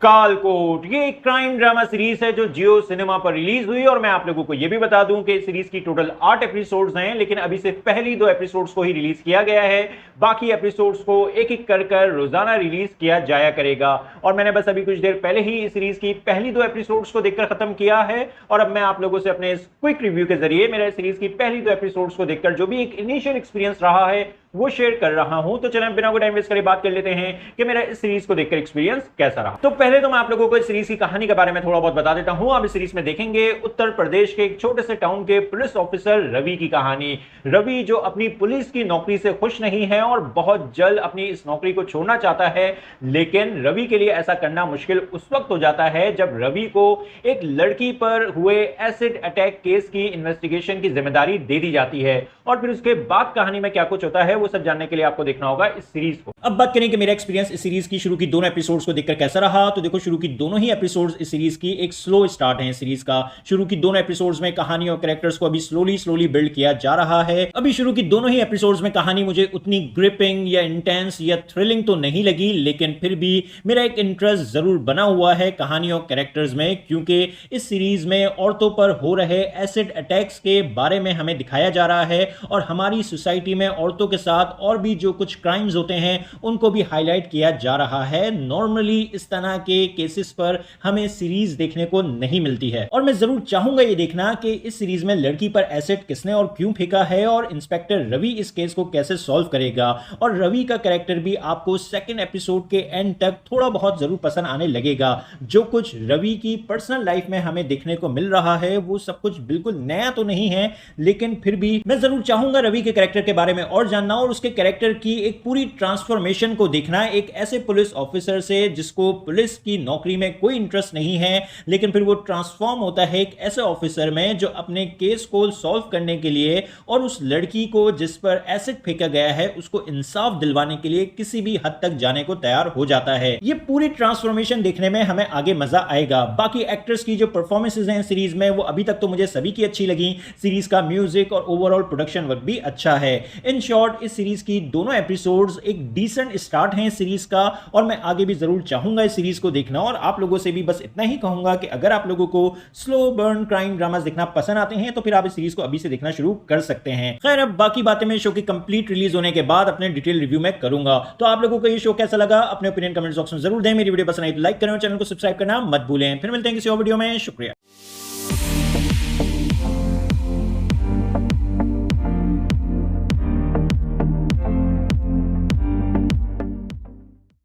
कालकोट ये एक crime drama series है जो जियो सिनेमा पर रिलीज हुई और मैं आप लोगों को यह भी बता दूं कि इस सीरीज की टोटल 8 एपिसोड्स हैं, लेकिन अभी सिर्फ पहली 2 एपिसोड्स को ही रिलीज किया गया है। बाकी एपिसोड्स को एक एक कर रोजाना रिलीज किया जाया करेगा और मैंने बस अभी कुछ देर पहले ही इस सीरीज की पहली 2 एपिसोड्स को देखकर खत्म किया है और अब मैं आप लोगों से अपने इस क्विक रिव्यू के जरिए मेरे सीरीज की पहली 2 एपिसोड्स को देखकर जो भी एक इनिशियल एक्सपीरियंस रहा है वो शेयर कर रहा हूं। तो चलें बिना कोई टाइम वेस्ट करे बात कर लेते हैं कि मेरा इस सीरीज को देखकर एक्सपीरियंस कैसा रहा। तो पहले तो मैं आप लोगों को इस सीरीज की कहानी के बारे में थोड़ा बहुत बता देता हूं। आप इस सीरीज में देखेंगे उत्तर प्रदेश के एक छोटे से टाउन के पुलिस ऑफिसर रवि की कहानी। रवि जो अपनी पुलिस की नौकरी से खुश नहीं है और बहुत जल्द अपनी इस नौकरी को छोड़ना चाहता है, लेकिन रवि के लिए ऐसा करना मुश्किल उस वक्त हो जाता है जब रवि को एक लड़की पर हुए एसिड अटैक केस की इन्वेस्टिगेशन की जिम्मेदारी दे दी जाती है और फिर उसके बाद कहानी में क्या कुछ होता है वो सब जानने के लिए आपको देखना होगा इस सीरीज को। अब बात करें कि मेरा एक्सपीरियंस इस सीरीज की शुरू की दोनों एपिसोड्स को देखकर कैसा रहा, तो देखो शुरू की दोनों ही एपिसोड्स इस सीरीज की एक स्लो स्टार्ट है। सीरीज का शुरू की दोनों एपिसोड्स में कहानी और कैरेक्टर्स को अभी स्लोली बिल्ड किया जा रहा है। अभी शुरू की दोनों ही एपिसोड्स में कहानी मुझे उतनी ग्रिपिंग या इंटेंस या थ्रिलिंग तो नहीं लगी, लेकिन फिर भी मेरा एक इंटरेस्ट जरूर बना हुआ है कहानी और कैरेक्टर्स में, क्योंकि इस सीरीज में औरतों पर हो रहे एसिड अटैक्स के बारे में हमें दिखाया जा रहा है और हमारी सोसाइटी में औरतों के साथ और भी जो कुछ क्राइम्स होते हैं उनको भी हाईलाइट किया जा रहा है। नॉर्मली इस तरह के केसेस पर हमें सीरीज देखने को नहीं मिलती है और मैं जरूर चाहूंगा ये देखना कि इस सीरीज में लड़की पर एसिड किसने और क्यों फेंका है और इंस्पेक्टर रवि इस केस को कैसे सॉल्व करेगा। और रवि का कैरेक्टर भी आपको सेकंड एपिसोड के एंड तक थोड़ा बहुत जरूर पसंद आने लगेगा। जो कुछ रवि की पर्सनल लाइफ में हमें देखने को मिल रहा है वो सब कुछ बिल्कुल नया तो नहीं है, लेकिन फिर भी मैं जरूर चाहूंगा रवि के कैरेक्टर के बारे में और जानना और उसके कैरेक्टर की एक पूरी ट्रांसफॉर्मेशन को देखना। एक ऐसे पुलिस ऑफिसर से जिसको पुलिस की नौकरी में कोई इंटरेस्ट नहीं है, लेकिन फिर वो ट्रांसफॉर्म होता है एक ऐसे ऑफिसर में जो अपने केस को सॉल्व करने के लिए और उस लड़की को जिस पर एसिड फेंका गया है उसको इंसाफ दिलवाने के लिए किसी भी हद तक जाने को तैयार हो जाता है। ये पूरी ट्रांसफॉर्मेशन देखने में हमें आगे मजा आएगा। बाकी एक्टर्स की जो परफॉर्मेंसेज हैं सीरीज में वो अभी तक तो मुझे सभी की अच्छी लगी। सीरीज का म्यूजिक और ओवरऑल प्रोडक्शन वर्क भी अच्छा है। इन शॉर्ट इस सीरीज की दोनों एपिसोड्स एक डिसेंट स्टार्ट हैं सीरीज का और मैं आगे भी जरूर चाहूंगा इस सीरीज को देखना और आप लोगों से भी बस इतना ही कहूंगा कि अगर आप लोगों को स्लो बर्न क्राइम ड्रामास देखना पसंद आते हैं तो फिर आप इस सीरीज को अभी से देखना शुरू कर सकते हैं। खैर अब बाकी बातें मैं शो की कंप्लीट रिलीज होने के बाद अपने डिटेल रिव्यू में करूंगा। तो आप लोगों को ये शो कैसा लगा अपने ओपिनियन कमेंट बॉक्स में जरूर दें। मेरी वीडियो पसंद आई तो लाइक करें और चैनल को सब्सक्राइब करना मत भूलें। फिर मिलते हैं किसी और वीडियो में। शुक्रिया।